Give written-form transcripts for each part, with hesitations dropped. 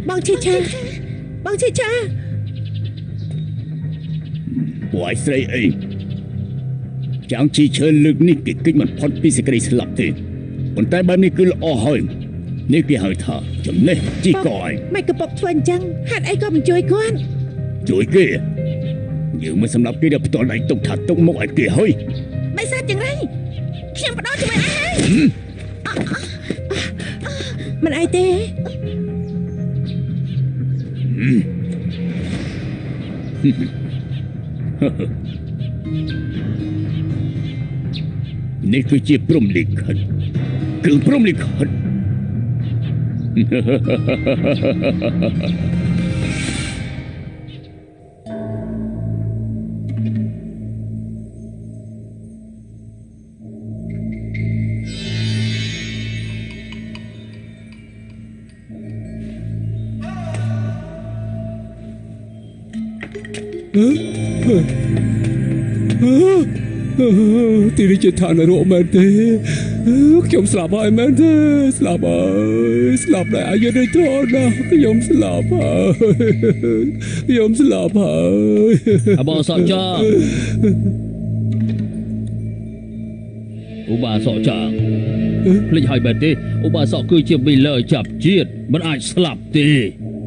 បងឈីឆាបងឈីឆាពួកឯងស្រីអីចាំងជីឈើលើកនេះគេគិតមិនផុតពីសេចក្តីស្លាប់ទេប៉ុន្តែបែបនេះគឺល្អហើយនេះគេហៅថាចំណេះជីកឯងមិនកំពុងធ្វើអញ្ចឹងហេតុអីក៏មិនជួយគាត់ជួយគេយើងមិនសម្រាប់គេដល់ផ្ទាល់ដៃទុកថាទុកមុខឲ្យគេហើយមិនសាច់យ៉ាងไรខ្ញុំបដោជាមួយឯងហើយមិនអីទេនេះគឺជាព្រំលិខិតគឺព្រំលិខិតទីនេះជាឋាននរកមែនទេខ្ញុំស្លាប់ហើយមែនទេស្លាប់ហើយស្លាប់ដែរអាយុនេះធន់ណាស់ខ្ញុំស្លាប់ហើយខ្ញុំស្លាប់ហើយអបងសក់ចាឧបាសកចាភ្លេចហើយបែរទេឧបាសកគឺជាវីលឺចាប់ជាតិមិនអាចស្លាប់ទេ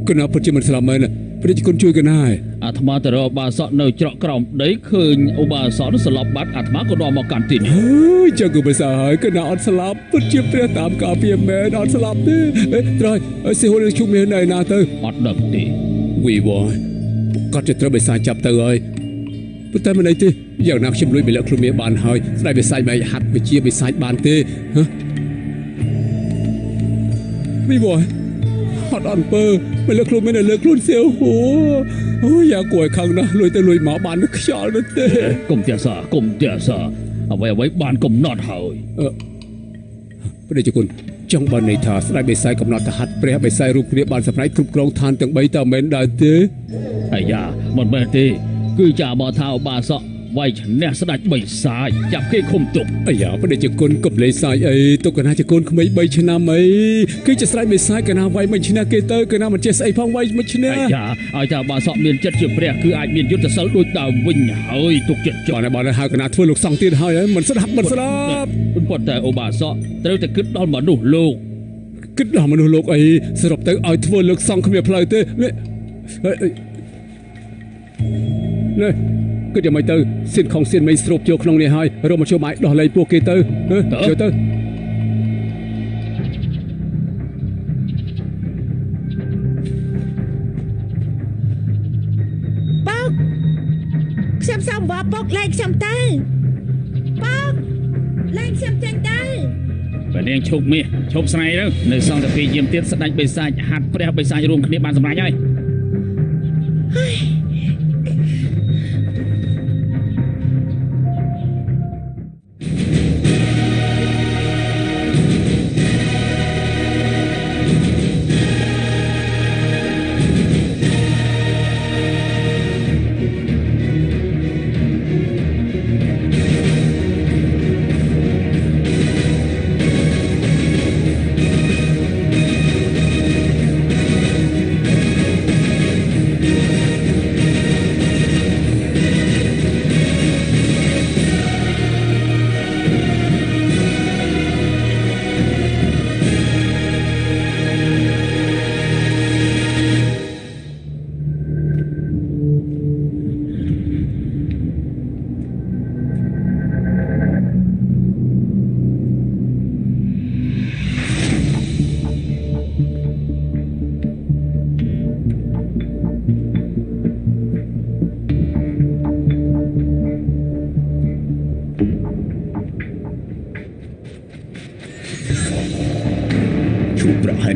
គណៈពិតជាមិនស្លាប់មែនព្រះគុណជួយកណាយអាត្មាទៅរកឧបាសកនៅច្រកក្រោមដីឃើញឧបាសកនោះស្លាប់បាត់អាត្មាក៏នាំមកកាន់ទីនេះចឹងក៏មិនសើហើយគណៈអត់ស្លាប់ពិតជាព្រះតាមការពារមែនអត់ស្លាប់ទេត្រៃសិហូលជុំមានណៃណាទៅអត់ដឹងទេវីវ៉ាគាត់จะត្រូវបិសាចចាប់ទៅហើយប៉ុន្តែមិនអីទេយ៉ាងណាខ្ញុំលួចបិលខ្លួនមានបានហើយស្ដេចបិសាចមិនហាត់វិជាបិសាចបានទេហ៎វីវ៉ាអត់អំពើមិនលើកខ្លួនមានលើកខ្លួនសៀវហួរអូយ៉ាគួរឲ្យខឹងណាស់លួយទៅលួយមកបានខ្យល់នោះទេកុំទះសាអ្វីបានកំណត់ហើយព្រះជគុណចង់បានន័យថាស្ដេចបិសាចកំណត់ទៅហាត់ព្រះបិសាចរូបគ្នាបានសម្រេចគ្រប់គ្រងឋានទាំង3តើមិនដែរទេអាយ៉ាមិនមែនទេគឺចាមកថាឧបាសកវាយឈ្នះស្ដេចបិសាចចាប់គេឃុំទុកអាយ៉ាព្រះជគុណកុំលេងសាយអីទុកកណាជគុណក្មេង3ឆ្នាំអីគឺជាស្ដេចបិសាចកណាវាយមិនឈ្នះគេទៅកណាមិនចេះស្អីផងវាយមិនឈ្នះអាយ៉ាឲ្យថាឧបាសកមានចិត្តជាព្រះគឺអាចមានយុទ្ធសិលដូចដើមវិញហើយទុកចិត្តចោលបានហើយកណាធ្វើលោកសង្ឃទៀតហើយមិនស្ដាប់មិនស្ដាប់ប៉ុន្តែឧបាសកត្រូវតែគិតដល់មនុស្សលោកគិតដល់មនុស្សលោកអីសរុបទៅឲ្យធ្វើលោកសង្ឃគ្មានផ្លូវទេនេះគិតយ៉ាងម៉េចទៅសៀនខុងសៀនមិនស្រូបចូលក្នុងនេះហើយរកមកជួយបាយដោះលែងពួកគេទៅចូលទៅប៉ោកខ្ញុំសូមបបពុកលែងខ្ញុំទៅប៉ោកលែងខ្ញុំចេញទៅបើនាងឈប់មាសឈប់ស្នៃទៅនៅសង្ឃពីយាមទៀតស្ដេចបិសាចហាត់ព្រះបិសាចរួមគ្នាបានសម្រេចហើយហើយ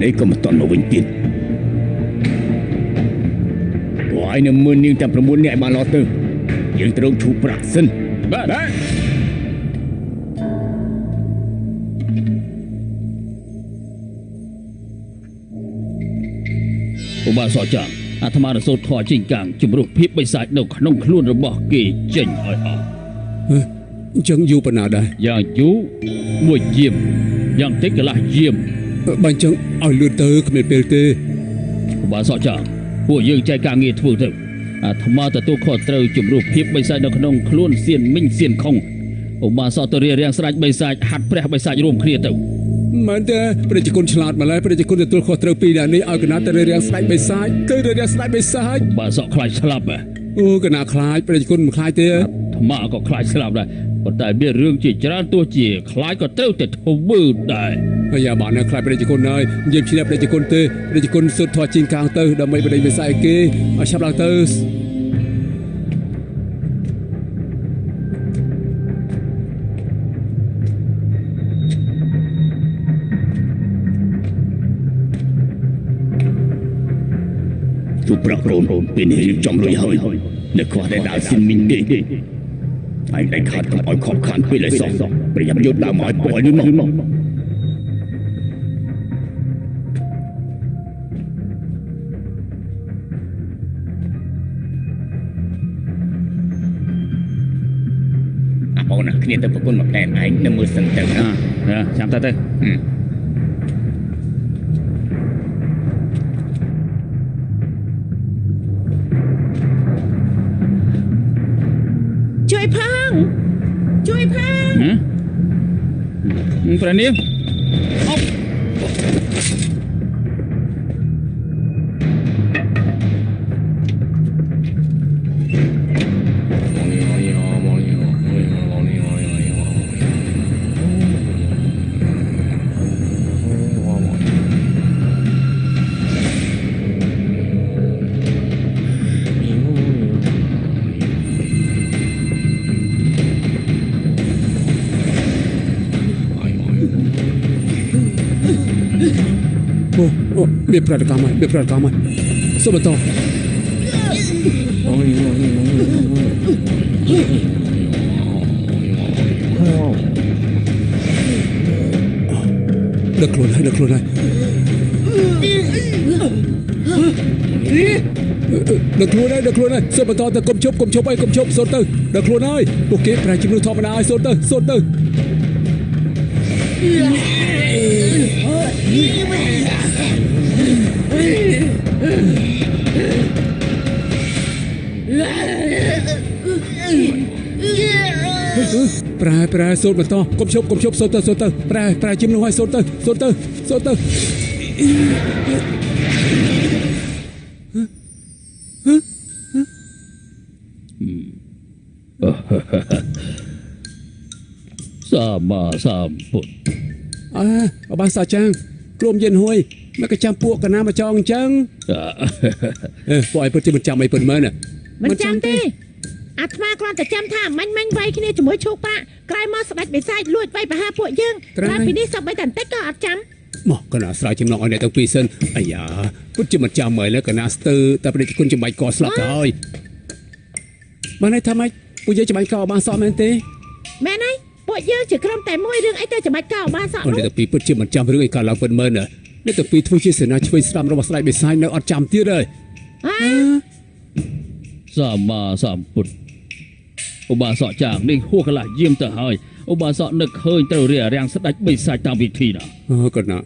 នេះក៏មិនតន់មកវិញទៀតពួកឯងនៅមើលនាងតែ9នាក់បានឡោះទៅយើងត្រូវឈូប្រាក់សិនបាទឧបាសកចាអាត្មារសូតធរជីងកាំងជំរុះភាពបិសាចនៅក្នុងខ្លួនរបស់គេចេញឲ្យអស់អញ្ចឹងយូរប៉ុណ្ណាដែរយ៉ាងយូរមួយយាម យ៉ាងតិចកន្លះយាម បាញ់ចឹងឲ្យលឿនទៅគ្មានពេលទេ ឧបាសកចាពួកយើងចែកការងារធ្វើទៅអាត្មាទទួលខុសត្រូវជំរុះភាពបិសាចនៅក្នុងខ្លួនសៀនមីងសៀនខុងឧបាសកទៅរៀបរៀងស្ដេចបិសាចហាត់ព្រះបិសាចរួមគ្នាទៅ មែនទេប្រជាជនឆ្លាតម្ល៉េះប្រជាជនទទួលខុសត្រូវពីអ្នកនេះឲ្យកណាទៅរៀបស្ដេចបិសាចទៅរៀបស្ដេចបិសាច ឧបាសកខ្លាចស្លាប់ហ៎ អូកណាខ្លាចប្រជាជនមិនខ្លាចទេ អាត្មាក៏ខ្លាចស្លាប់ដែរប៉ុន្តែមានរឿងជាច្រើនទោះជាខ្លាចក៏ត្រូវតែធ្វើដែរ អាយ៉ាបានខ្លាចប្រជាជនហើយនិយាយឈ្នះប្រជាជនទេប្រជាជនសុទ្ធធွာជីងកាងទៅដើម្បីបដិបិសាចគេឲ្យឆាប់ឡើងទៅ ទូប្រកូនពេលនេះរៀបចំរួចហើយនៅខ្វះតែដើរស៊ីនមីងទេហើយតែខាត់កុំឲ្យខកខានពេលឲ្យសោះប្រយ័ត្នយកដើមឲ្យពលនេះមកអាបងណាគ្នាទៅប្រគុណមកផ្លែឯងនៅមើលសិនទៅណា ចាំទៅ ជួយផងជួយផង ព្រះនាងអប់ អូមានប្រតិកម្មហើយមានប្រតិកម្មហើយសុំបន្តដឹកខ្លួនហើយដឹកខ្លួនហើយដឹកខ្លួនហើយសុំបន្តទៅកុំជប់អីកុំជប់សូនទៅដឹកខ្លួនហើយពួកគេប្រែជំនួសធម្មតាឲ្យសូនទៅ ប្រែសូនបន្តកុំជប់សូនទៅប្រែជំនួសឲ្យសូនទៅ សម្មាសម្ពុទ្ធ អបានសាចាងគ្រោមយិនហួយមកក៏ចាំពួកកណាមកចងអញ្ចឹងពួកឯងពិតជាមិនចាំអីពិតមែន មិនចាំទេអាត្មាគ្រាន់តែចាំថាមាញ់វាយគ្នាជាមួយឈូកប៉ាក្រោយមកស្ដេចបិសាចលួចវាយបហាពួកយើងក្រោយពីនេះសម្បីតែបន្តិចក៏អត់ចាំ មកកណាស្រ័យចំណងឲ្យអ្នកទាំងពីរសិនអាយ៉ាពិតជាមិនចាំមើលកណាស្ទើតែប្រតិគុណចំបាច់កស្លាប់ទៅហើយបានន័យថាម៉េចពួកយើងចំបាច់កបានសក់មែនទេ មែនហើយពួកយើងជាក្រុមតែមួយរឿងអីទៅចាំបាច់កោបានសក់ អ្នកទាំងពីរពិតជាមិនចាំរឿងអីកើតឡើងពិតមែនអ្នកទាំងពីរធ្វើជាសេនាឆ្វេងស្ដាំរបស់ស្ដេចបិសាចនៅអត់ចាំទៀតហើយ សម្មាសម្ពុទ្ធឧបាសកចាងនេះហួសកន្លះយាមទៅហើយឧបាសកនឹកឃើញត្រូវរៀបរៀងស្ដេចបិសាចតាមវិធីណា កណា